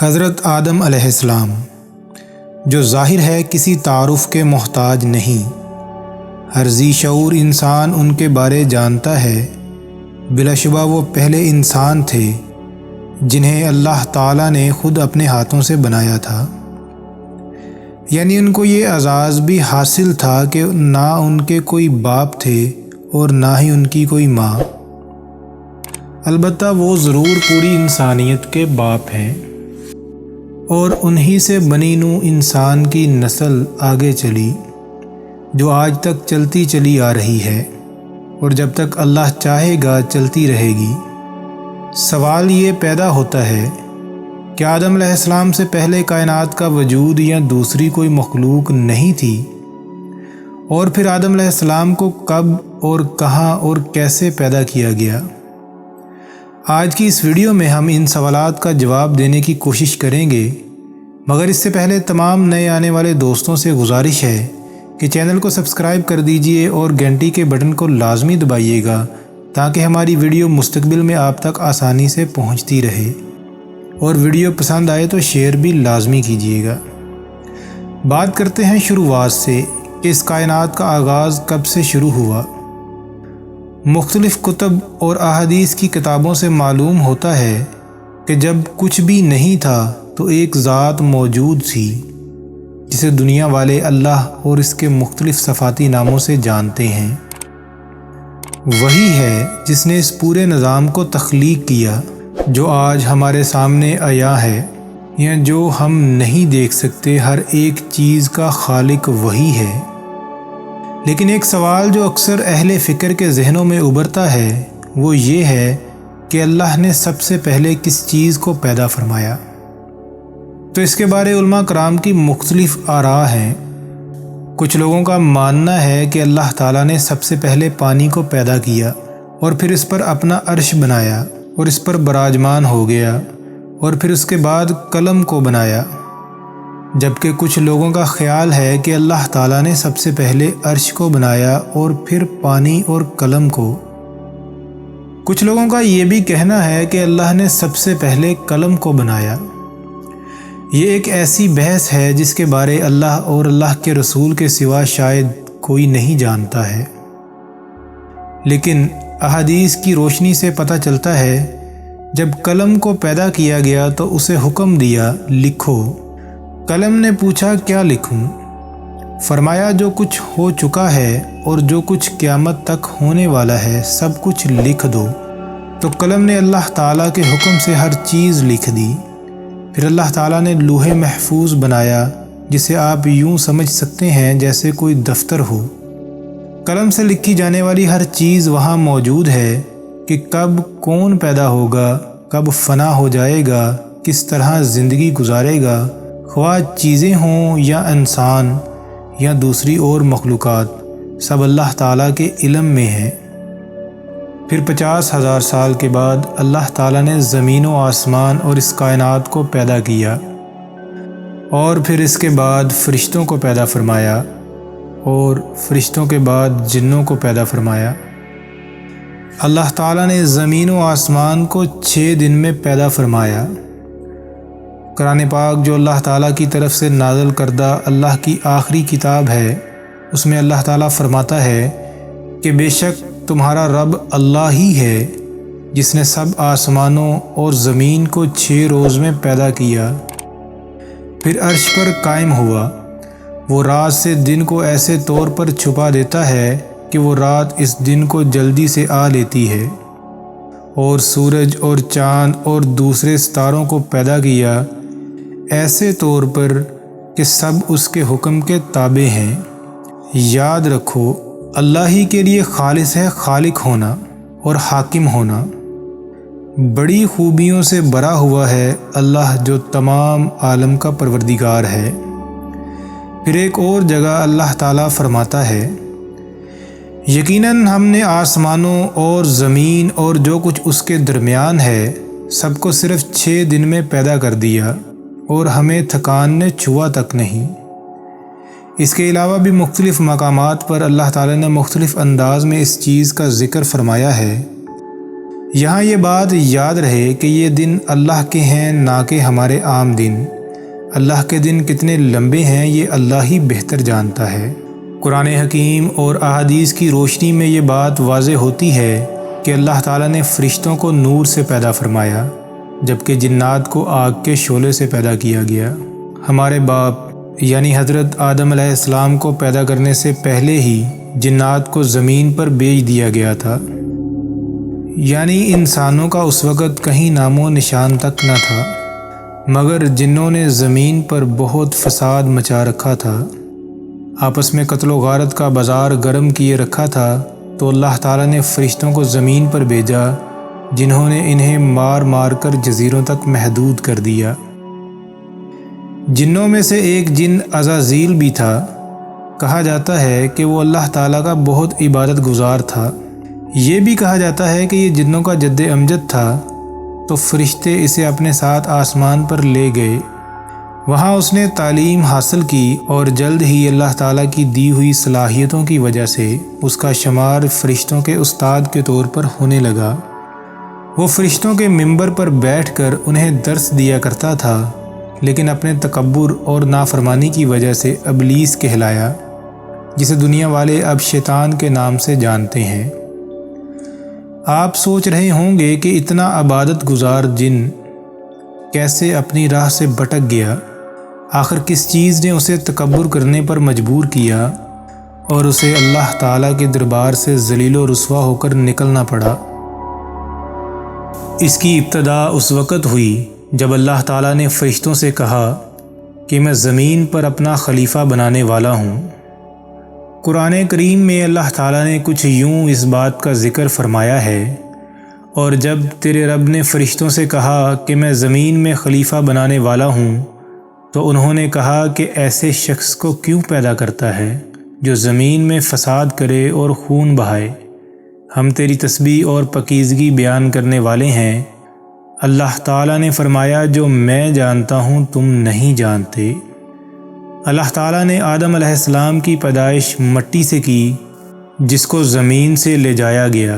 حضرت آدم علیہ السلام جو ظاہر ہے کسی تعارف کے محتاج نہیں، ہر ذی شعور انسان ان کے بارے جانتا ہے۔ بلا شبہ وہ پہلے انسان تھے جنہیں اللہ تعالیٰ نے خود اپنے ہاتھوں سے بنایا تھا، یعنی ان کو یہ اعزاز بھی حاصل تھا کہ نہ ان کے کوئی باپ تھے اور نہ ہی ان کی کوئی ماں۔ البتہ وہ ضرور پوری انسانیت کے باپ ہیں، اور انہی سے بنی نوع انسان کی نسل آگے چلی جو آج تک چلتی چلی آ رہی ہے اور جب تک اللہ چاہے گا چلتی رہے گی۔ سوال یہ پیدا ہوتا ہے کہ آدم علیہ السلام سے پہلے کائنات کا وجود یا دوسری کوئی مخلوق نہیں تھی، اور پھر آدم علیہ السلام کو کب اور کہاں اور کیسے پیدا کیا گیا؟ آج کی اس ویڈیو میں ہم ان سوالات کا جواب دینے کی کوشش کریں گے، مگر اس سے پہلے تمام نئے آنے والے دوستوں سے گزارش ہے کہ چینل کو سبسکرائب کر دیجئے اور گھنٹی کے بٹن کو لازمی دبائیے گا تاکہ ہماری ویڈیو مستقبل میں آپ تک آسانی سے پہنچتی رہے، اور ویڈیو پسند آئے تو شیئر بھی لازمی کیجیے گا۔ بات کرتے ہیں شروعات سے کہ اس کائنات کا آغاز کب سے شروع ہوا۔ مختلف کتب اور احادیث کی کتابوں سے معلوم ہوتا ہے کہ جب کچھ بھی نہیں تھا تو ایک ذات موجود تھی جسے دنیا والے اللہ اور اس کے مختلف صفاتی ناموں سے جانتے ہیں۔ وہی ہے جس نے اس پورے نظام کو تخلیق کیا جو آج ہمارے سامنے عیاں ہے، یا جو ہم نہیں دیکھ سکتے۔ ہر ایک چیز کا خالق وہی ہے۔ لیکن ایک سوال جو اکثر اہل فکر کے ذہنوں میں ابھرتا ہے وہ یہ ہے کہ اللہ نے سب سے پہلے کس چیز کو پیدا فرمایا؟ تو اس کے بارے علماء کرام کی مختلف آراء ہیں۔ کچھ لوگوں کا ماننا ہے کہ اللہ تعالیٰ نے سب سے پہلے پانی کو پیدا کیا اور پھر اس پر اپنا عرش بنایا اور اس پر براجمان ہو گیا، اور پھر اس کے بعد قلم کو بنایا، جبکہ کچھ لوگوں کا خیال ہے کہ اللہ تعالیٰ نے سب سے پہلے عرش کو بنایا اور پھر پانی اور قلم کو۔ کچھ لوگوں کا یہ بھی کہنا ہے کہ اللہ نے سب سے پہلے قلم کو بنایا۔ یہ ایک ایسی بحث ہے جس کے بارے اللہ اور اللہ کے رسول کے سوا شاید کوئی نہیں جانتا ہے، لیکن احادیث کی روشنی سے پتہ چلتا ہے جب قلم کو پیدا کیا گیا تو اسے حکم دیا لکھو۔ قلم نے پوچھا کیا لکھوں؟ فرمایا جو کچھ ہو چکا ہے اور جو کچھ قیامت تک ہونے والا ہے سب کچھ لکھ دو۔ تو قلم نے اللہ تعالیٰ کے حکم سے ہر چیز لکھ دی۔ پھر اللہ تعالیٰ نے لوح محفوظ بنایا جسے آپ یوں سمجھ سکتے ہیں جیسے کوئی دفتر ہو۔ قلم سے لکھی جانے والی ہر چیز وہاں موجود ہے کہ کب کون پیدا ہوگا، کب فنا ہو جائے گا، کس طرح زندگی گزارے گا، خواہ چیزیں ہوں یا انسان یا دوسری اور مخلوقات، سب اللہ تعالیٰ کے علم میں ہے۔ پھر 50,000 سال کے بعد اللہ تعالیٰ نے زمین و آسمان اور اس کائنات کو پیدا کیا، اور پھر اس کے بعد فرشتوں کو پیدا فرمایا، اور فرشتوں کے بعد جنوں کو پیدا فرمایا۔ اللہ تعالیٰ نے زمین و آسمان کو 6 دن میں پیدا فرمایا۔ قرآن پاک جو اللہ تعالیٰ کی طرف سے نازل کردہ اللہ کی آخری کتاب ہے، اس میں اللہ تعالیٰ فرماتا ہے کہ بے شک تمہارا رب اللہ ہی ہے جس نے سب آسمانوں اور زمین کو 6 روز میں پیدا کیا، پھر عرش پر قائم ہوا۔ وہ رات سے دن کو ایسے طور پر چھپا دیتا ہے کہ وہ رات اس دن کو جلدی سے آ لیتی ہے، اور سورج اور چاند اور دوسرے ستاروں کو پیدا کیا ایسے طور پر کہ سب اس کے حکم کے تابع ہیں۔ یاد رکھو اللہ ہی کے لیے خالص ہے خالق ہونا اور حاکم ہونا۔ بڑی خوبیوں سے بھرا ہوا ہے اللہ جو تمام عالم کا پروردگار ہے۔ پھر ایک اور جگہ اللہ تعالیٰ فرماتا ہے یقیناً ہم نے آسمانوں اور زمین اور جو کچھ اس کے درمیان ہے سب کو صرف 6 دن میں پیدا کر دیا، اور ہمیں تھکان نے چھوا تک نہیں۔ اس کے علاوہ بھی مختلف مقامات پر اللہ تعالیٰ نے مختلف انداز میں اس چیز کا ذکر فرمایا ہے۔ یہاں یہ بات یاد رہے کہ یہ دن اللہ کے ہیں نہ کہ ہمارے عام دن۔ اللہ کے دن کتنے لمبے ہیں یہ اللہ ہی بہتر جانتا ہے۔ قرآن حکیم اور احادیث کی روشنی میں یہ بات واضح ہوتی ہے کہ اللہ تعالیٰ نے فرشتوں کو نور سے پیدا فرمایا، جبکہ جنات کو آگ کے شعلے سے پیدا کیا گیا۔ ہمارے باپ یعنی حضرت آدم علیہ السلام کو پیدا کرنے سے پہلے ہی جنات کو زمین پر بھیج دیا گیا تھا، یعنی انسانوں کا اس وقت کہیں نام و نشان تک نہ تھا، مگر جنوں نے زمین پر بہت فساد مچا رکھا تھا، آپس میں قتل و غارت کا بازار گرم کیے رکھا تھا، تو اللہ تعالیٰ نے فرشتوں کو زمین پر بھیجا جنہوں نے انہیں مار مار کر جزیروں تک محدود کر دیا۔ جنوں میں سے ایک جن عزازیل بھی تھا، کہا جاتا ہے کہ وہ اللہ تعالیٰ کا بہت عبادت گزار تھا۔ یہ بھی کہا جاتا ہے کہ یہ جنوں کا جد امجد تھا، تو فرشتے اسے اپنے ساتھ آسمان پر لے گئے۔ وہاں اس نے تعلیم حاصل کی اور جلد ہی اللہ تعالیٰ کی دی ہوئی صلاحیتوں کی وجہ سے اس کا شمار فرشتوں کے استاد کے طور پر ہونے لگا۔ وہ فرشتوں کے منبر پر بیٹھ کر انہیں درس دیا کرتا تھا، لیکن اپنے تکبر اور نافرمانی کی وجہ سے ابلیس کہلایا، جسے دنیا والے اب شیطان کے نام سے جانتے ہیں۔ آپ سوچ رہے ہوں گے کہ اتنا عبادت گزار جن کیسے اپنی راہ سے بھٹک گیا؟ آخر کس چیز نے اسے تکبر کرنے پر مجبور کیا اور اسے اللہ تعالیٰ کے دربار سے ذلیل و رسوا ہو کر نکلنا پڑا؟ اس کی ابتدا اس وقت ہوئی جب اللہ تعالیٰ نے فرشتوں سے کہا کہ میں زمین پر اپنا خلیفہ بنانے والا ہوں۔ قرآن کریم میں اللہ تعالیٰ نے کچھ یوں اس بات کا ذکر فرمایا ہے، اور جب تیرے رب نے فرشتوں سے کہا کہ میں زمین میں خلیفہ بنانے والا ہوں، تو انہوں نے کہا کہ ایسے شخص کو کیوں پیدا کرتا ہے جو زمین میں فساد کرے اور خون بہائے؟ ہم تیری تسبیح اور پاکیزگی بیان کرنے والے ہیں۔ اللہ تعالیٰ نے فرمایا جو میں جانتا ہوں تم نہیں جانتے۔ اللہ تعالیٰ نے آدم علیہ السلام کی پیدائش مٹی سے کی، جس کو زمین سے لے جایا گیا۔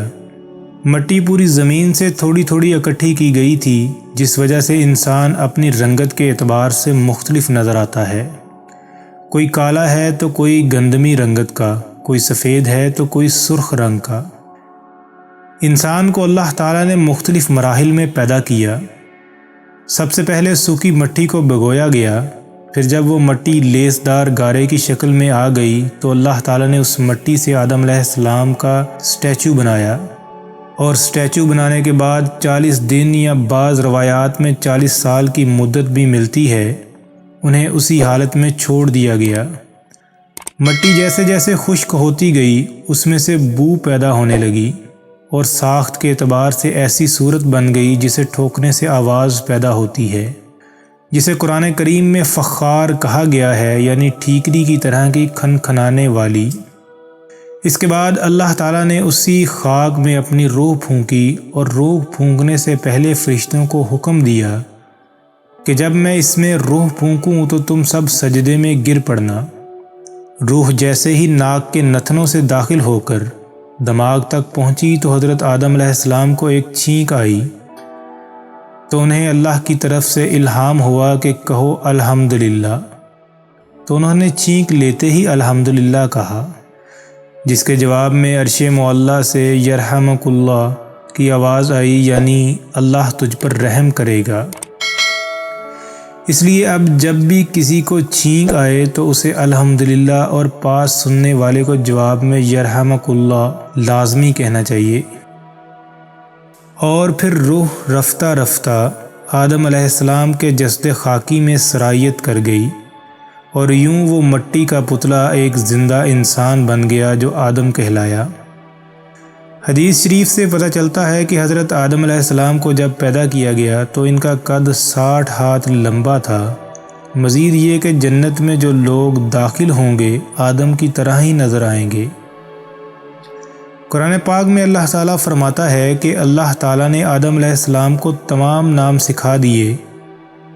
مٹی پوری زمین سے تھوڑی تھوڑی اکٹھی کی گئی تھی، جس وجہ سے انسان اپنی رنگت کے اعتبار سے مختلف نظر آتا ہے۔ کوئی کالا ہے تو کوئی گندمی رنگت کا، کوئی سفید ہے تو کوئی سرخ رنگ کا۔ انسان کو اللہ تعالیٰ نے مختلف مراحل میں پیدا کیا۔ سب سے پہلے سوکھی مٹی کو بھگویا گیا، پھر جب وہ مٹی لیس دار گارے کی شکل میں آ گئی تو اللہ تعالیٰ نے اس مٹی سے آدم علیہ السلام کا اسٹیچو بنایا، اور اسٹیچو بنانے کے بعد 40 دن یا بعض روایات میں 40 سال کی مدت بھی ملتی ہے، انہیں اسی حالت میں چھوڑ دیا گیا۔ مٹی جیسے جیسے خشک ہوتی گئی اس میں سے بو پیدا ہونے لگی، اور ساخت کے اعتبار سے ایسی صورت بن گئی جسے ٹھوکنے سے آواز پیدا ہوتی ہے، جسے قرآن کریم میں فخار کہا گیا ہے، یعنی ٹھیکری کی طرح کی کھنکھنانے والی۔ اس کے بعد اللہ تعالیٰ نے اسی خاک میں اپنی روح پھونکی، اور روح پھونکنے سے پہلے فرشتوں کو حکم دیا کہ جب میں اس میں روح پھونکوں تو تم سب سجدے میں گر پڑنا۔ روح جیسے ہی ناک کے نتنوں سے داخل ہو کر دماغ تک پہنچی تو حضرت آدم علیہ السلام کو ایک چھینک آئی، تو انہیں اللہ کی طرف سے الہام ہوا کہ کہو الحمدللہ، تو انہوں نے چھینک لیتے ہی الحمدللہ کہا، جس کے جواب میں عرش معلیٰ سے یرحمک اللہ کی آواز آئی، یعنی اللہ تجھ پر رحم کرے گا۔ اس لیے اب جب بھی کسی کو چھینک آئے تو اسے الحمدللہ اور پاس سننے والے کو جواب میں یرحمک اللہ لازمی کہنا چاہیے۔ اور پھر روح رفتہ رفتہ آدم علیہ السلام کے جسد خاکی میں سرایت کر گئی، اور یوں وہ مٹی کا پتلا ایک زندہ انسان بن گیا جو آدم کہلایا۔ حدیث شریف سے پتہ چلتا ہے کہ حضرت آدم علیہ السلام کو جب پیدا کیا گیا تو ان کا قد 60 ہاتھ لمبا تھا۔ مزید یہ کہ جنت میں جو لوگ داخل ہوں گے آدم کی طرح ہی نظر آئیں گے۔ قرآن پاک میں اللہ تعالیٰ فرماتا ہے کہ اللہ تعالیٰ نے آدم علیہ السلام کو تمام نام سکھا دیے،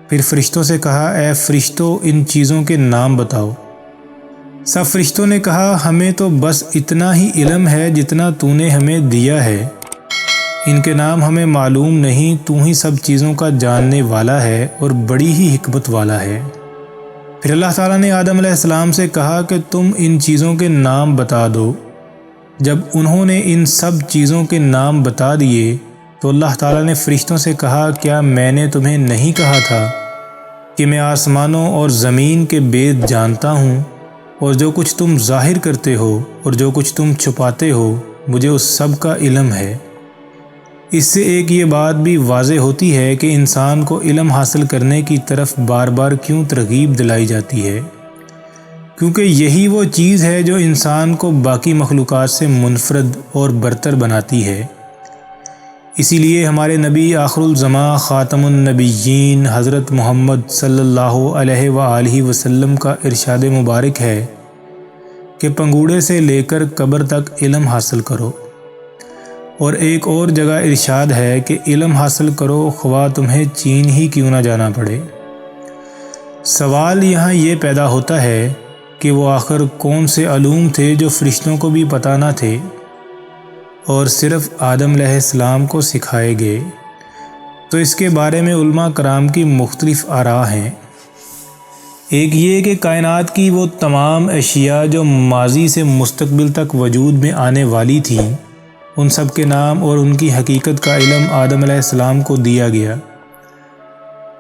پھر فرشتوں سے کہا اے فرشتوں ان چیزوں کے نام بتاؤ۔ سب فرشتوں نے کہا ہمیں تو بس اتنا ہی علم ہے جتنا تو نے ہمیں دیا ہے۔ ان کے نام ہمیں معلوم نہیں، تو ہی سب چیزوں کا جاننے والا ہے اور بڑی ہی حکمت والا ہے۔ پھر اللہ تعالیٰ نے آدم علیہ السلام سے کہا کہ تم ان چیزوں کے نام بتا دو۔ جب انہوں نے ان سب چیزوں کے نام بتا دیے تو اللہ تعالیٰ نے فرشتوں سے کہا، کیا میں نے تمہیں نہیں کہا تھا کہ میں آسمانوں اور زمین کے بید جانتا ہوں، اور جو کچھ تم ظاہر کرتے ہو اور جو کچھ تم چھپاتے ہو مجھے اس سب کا علم ہے۔ اس سے ایک یہ بات بھی واضح ہوتی ہے کہ انسان کو علم حاصل کرنے کی طرف بار بار کیوں ترغیب دلائی جاتی ہے، کیونکہ یہی وہ چیز ہے جو انسان کو باقی مخلوقات سے منفرد اور برتر بناتی ہے۔ اسی لیے ہمارے نبی آخر الزماں خاتم النبیین حضرت محمد صلی اللہ علیہ وآلہ وسلم کا ارشاد مبارک ہے کہ پنگوڑے سے لے کر قبر تک علم حاصل کرو، اور ایک اور جگہ ارشاد ہے کہ علم حاصل کرو خواہ تمہیں چین ہی کیوں نہ جانا پڑے۔ سوال یہاں یہ پیدا ہوتا ہے کہ وہ آخر کون سے علوم تھے جو فرشتوں کو بھی پتہ نہ تھے اور صرف آدم علیہ السلام کو سکھائے گئے؟ تو اس کے بارے میں علماء کرام کی مختلف آراء ہیں۔ ایک یہ کہ کائنات کی وہ تمام اشیاء جو ماضی سے مستقبل تک وجود میں آنے والی تھیں، ان سب کے نام اور ان کی حقیقت کا علم آدم علیہ السلام کو دیا گیا۔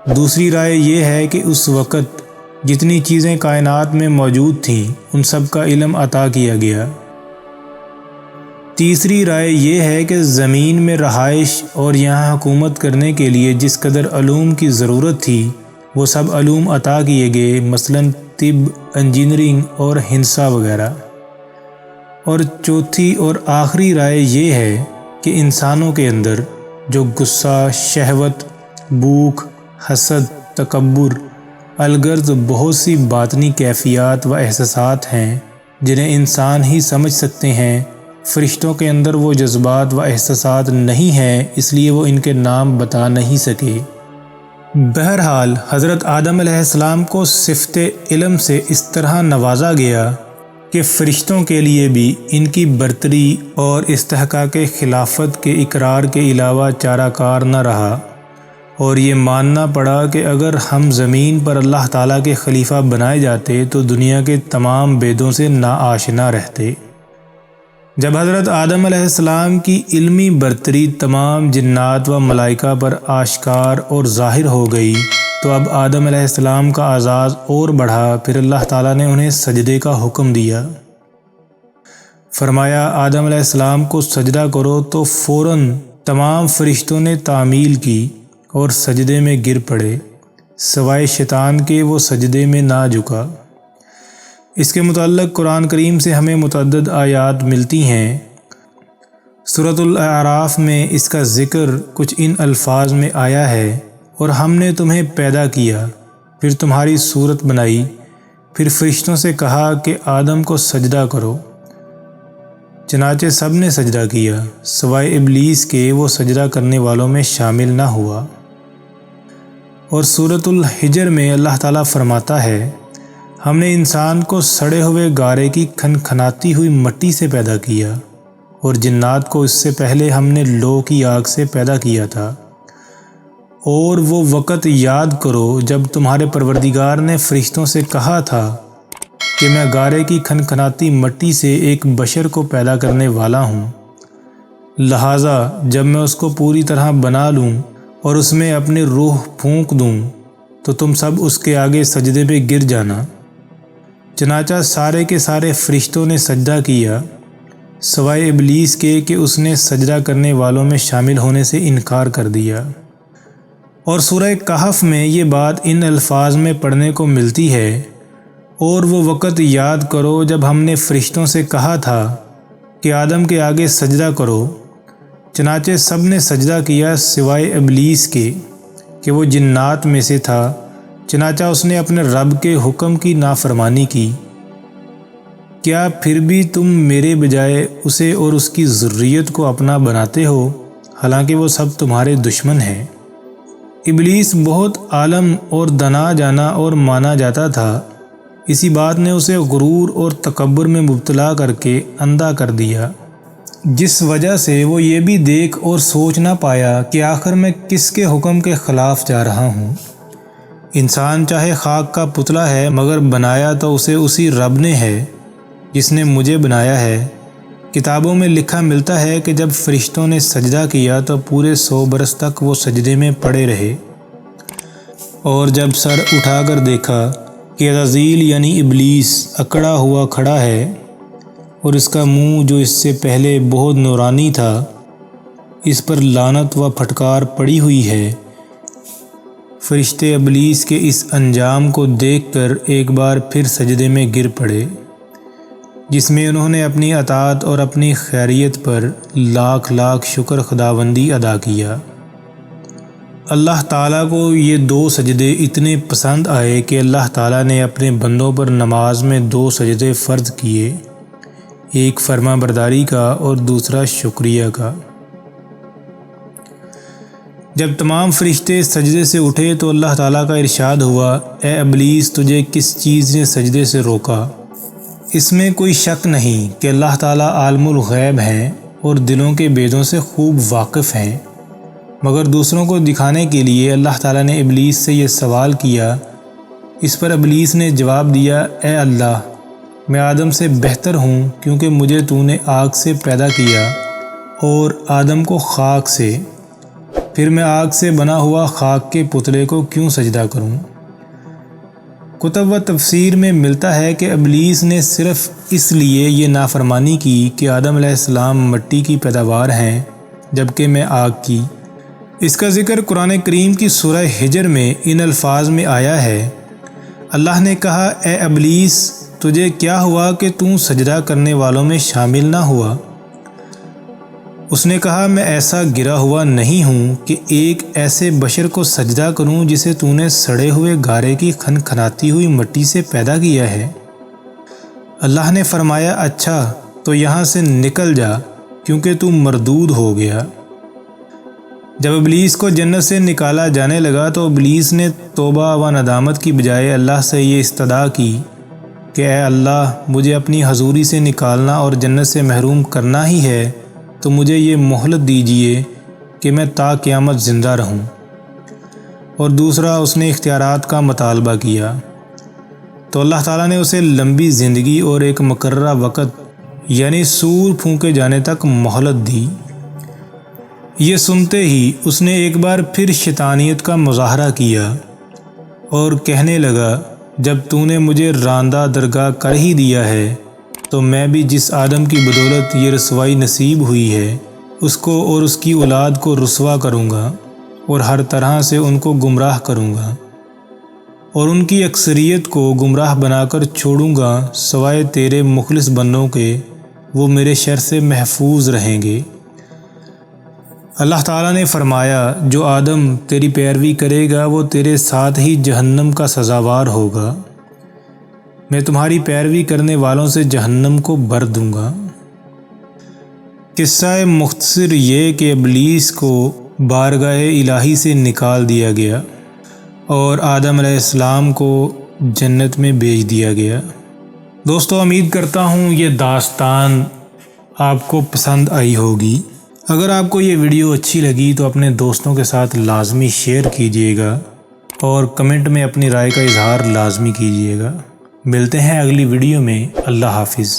دوسری رائے یہ ہے کہ اس وقت جتنی چیزیں کائنات میں موجود تھیں ان سب کا علم عطا کیا گیا۔ تیسری رائے یہ ہے کہ زمین میں رہائش اور یہاں حکومت کرنے کے لیے جس قدر علوم کی ضرورت تھی وہ سب علوم عطا کیے گئے، مثلاً طب، انجینئرنگ اور ہندسہ وغیرہ۔ اور چوتھی اور آخری رائے یہ ہے کہ انسانوں کے اندر جو غصہ، شہوت، بھوک، حسد، تکبر، الغرض بہت سی باطنی کیفیات و احساسات ہیں جنہیں انسان ہی سمجھ سکتے ہیں، فرشتوں کے اندر وہ جذبات و احساسات نہیں ہیں، اس لیے وہ ان کے نام بتا نہیں سکے۔ بہرحال حضرت آدم علیہ السلام کو صفت علم سے اس طرح نوازا گیا کہ فرشتوں کے لیے بھی ان کی برتری اور استحقاق خلافت کے اقرار کے علاوہ چارہ کار نہ رہا، اور یہ ماننا پڑا کہ اگر ہم زمین پر اللہ تعالیٰ کے خلیفہ بنائے جاتے تو دنیا کے تمام بیدوں سے ناآشنا رہتے۔ جب حضرت آدم علیہ السلام کی علمی برتری تمام جنات و ملائکہ پر آشکار اور ظاہر ہو گئی تو اب آدم علیہ السلام کا اعزاز اور بڑھا۔ پھر اللہ تعالیٰ نے انہیں سجدے کا حکم دیا، فرمایا آدم علیہ السلام کو سجدہ کرو، تو فوراً تمام فرشتوں نے تعمیل کی اور سجدے میں گر پڑے، سوائے شیطان کے، وہ سجدے میں نہ جھکا۔ اس کے متعلق قرآن کریم سے ہمیں متعدد آیات ملتی ہیں۔ سورۃ الاعراف میں اس کا ذکر کچھ ان الفاظ میں آیا ہے، اور ہم نے تمہیں پیدا کیا، پھر تمہاری صورت بنائی، پھر فرشتوں سے کہا کہ آدم کو سجدہ کرو، چنانچہ سب نے سجدہ کیا سوائے ابلیس کے، وہ سجدہ کرنے والوں میں شامل نہ ہوا۔ اور سورۃ الحجر میں اللہ تعالیٰ فرماتا ہے، ہم نے انسان کو سڑے ہوئے گارے کی کھنکھناتی ہوئی مٹی سے پیدا کیا، اور جنات کو اس سے پہلے ہم نے لو کی آگ سے پیدا کیا تھا۔ اور وہ وقت یاد کرو جب تمہارے پروردگار نے فرشتوں سے کہا تھا کہ میں گارے کی کھنکھناتی مٹی سے ایک بشر کو پیدا کرنے والا ہوں، لہٰذا جب میں اس کو پوری طرح بنا لوں اور اس میں اپنی روح پھونک دوں تو تم سب اس کے آگے سجدے پہ گر جانا۔ چنانچہ سارے کے سارے فرشتوں نے سجدہ کیا سوائے ابلیس کے کہ اس نے سجدہ کرنے والوں میں شامل ہونے سے انکار کر دیا۔ اور سورہ کہف میں یہ بات ان الفاظ میں پڑھنے کو ملتی ہے، اور وہ وقت یاد کرو جب ہم نے فرشتوں سے کہا تھا کہ آدم کے آگے سجدہ کرو، چنانچہ سب نے سجدہ کیا سوائے ابلیس کے کہ وہ جنات میں سے تھا، چنانچہ اس نے اپنے رب کے حکم کی نافرمانی کی۔ کیا پھر بھی تم میرے بجائے اسے اور اس کی ذریت کو اپنا بناتے ہو، حالانکہ وہ سب تمہارے دشمن ہیں۔ ابلیس بہت عالم اور دانا جانا اور مانا جاتا تھا، اسی بات نے اسے غرور اور تکبر میں مبتلا کر کے اندھا کر دیا، جس وجہ سے وہ یہ بھی دیکھ اور سوچ نہ پایا کہ آخر میں کس کے حکم کے خلاف جا رہا ہوں۔ انسان چاہے خاک کا پتلا ہے مگر بنایا تو اسے اسی رب نے ہے جس نے مجھے بنایا ہے۔ کتابوں میں لکھا ملتا ہے کہ جب فرشتوں نے سجدہ کیا تو پورے 100 برس تک وہ سجدے میں پڑے رہے، اور جب سر اٹھا کر دیکھا کہ عزازیل یعنی ابلیس اکڑا ہوا کھڑا ہے اور اس کا منہ جو اس سے پہلے بہت نورانی تھا اس پر لعنت و پھٹکار پڑی ہوئی ہے، فرشتے ابلیس کے اس انجام کو دیکھ کر ایک بار پھر سجدے میں گر پڑے، جس میں انہوں نے اپنی اطاعت اور اپنی خیریت پر لاکھ لاکھ شکر خداوندی ادا کیا۔ اللہ تعالیٰ کو یہ 2 سجدے اتنے پسند آئے کہ اللہ تعالیٰ نے اپنے بندوں پر نماز میں 2 سجدے فرض کیے، ایک فرما برداری کا اور دوسرا شکریہ کا۔ جب تمام فرشتے سجدے سے اٹھے تو اللہ تعالیٰ کا ارشاد ہوا، اے ابلیس تجھے کس چیز نے سجدے سے روکا؟ اس میں کوئی شک نہیں کہ اللہ تعالیٰ عالم الغیب ہیں اور دلوں کے بیدوں سے خوب واقف ہیں، مگر دوسروں کو دکھانے کے لیے اللہ تعالیٰ نے ابلیس سے یہ سوال کیا۔ اس پر ابلیس نے جواب دیا، اے اللہ میں آدم سے بہتر ہوں کیونکہ مجھے تو نے آگ سے پیدا کیا اور آدم کو خاک سے، پھر میں آگ سے بنا ہوا خاک کے پتلے کو کیوں سجدہ کروں؟ کتب و تفسیر میں ملتا ہے کہ ابلیس نے صرف اس لیے یہ نافرمانی کی کہ آدم علیہ السلام مٹی کی پیداوار ہیں جبکہ میں آگ کی۔ اس کا ذکر قرآن کریم کی سورہ ہجر میں ان الفاظ میں آیا ہے، اللہ نے کہا، اے ابلیس تجھے کیا ہوا کہ تو سجدہ کرنے والوں میں شامل نہ ہوا؟ اس نے کہا، میں ایسا گرا ہوا نہیں ہوں کہ ایک ایسے بشر کو سجدہ کروں جسے تو نے سڑے ہوئے گارے کی کھنکھناتی ہوئی مٹی سے پیدا کیا ہے۔ اللہ نے فرمایا، اچھا تو یہاں سے نکل جا کیونکہ تو مردود ہو گیا۔ جب ابلیس کو جنت سے نکالا جانے لگا تو ابلیس نے توبہ و ندامت کی بجائے اللہ سے یہ استدعا کی کہ اے اللہ مجھے اپنی حضوری سے نکالنا اور جنت سے محروم کرنا ہی ہے تو مجھے یہ مہلت دیجیے کہ میں تا قیامت زندہ رہوں۔ اور دوسرا اس نے اختیارات کا مطالبہ کیا تو اللہ تعالیٰ نے اسے لمبی زندگی اور ایک مقررہ وقت یعنی سور پھونکے جانے تک مہلت دی۔ یہ سنتے ہی اس نے ایک بار پھر شیطانیت کا مظاہرہ کیا اور کہنے لگا، جب تو نے مجھے راندہ درگاہ کر ہی دیا ہے تو میں بھی جس آدم کی بدولت یہ رسوائی نصیب ہوئی ہے اس کو اور اس کی اولاد کو رسوا کروں گا اور ہر طرح سے ان کو گمراہ کروں گا اور ان کی اکثریت کو گمراہ بنا کر چھوڑوں گا سوائے تیرے مخلص بندوں کے، وہ میرے شر سے محفوظ رہیں گے۔ اللہ تعالیٰ نے فرمایا، جو آدم تیری پیروی کرے گا وہ تیرے ساتھ ہی جہنم کا سزاوار ہوگا، میں تمہاری پیروی کرنے والوں سے جہنم کو بھر دوں گا۔ قصہ مختصر یہ کہ ابلیس کو بارگاہ الہی سے نکال دیا گیا اور آدم علیہ السلام کو جنت میں بھیج دیا گیا۔ دوستو امید کرتا ہوں یہ داستان آپ کو پسند آئی ہوگی۔ اگر آپ کو یہ ویڈیو اچھی لگی تو اپنے دوستوں کے ساتھ لازمی شیئر کیجیے گا اور کمنٹ میں اپنی رائے کا اظہار لازمی کیجیے گا۔ ملتے ہیں اگلی ویڈیو میں۔ اللہ حافظ۔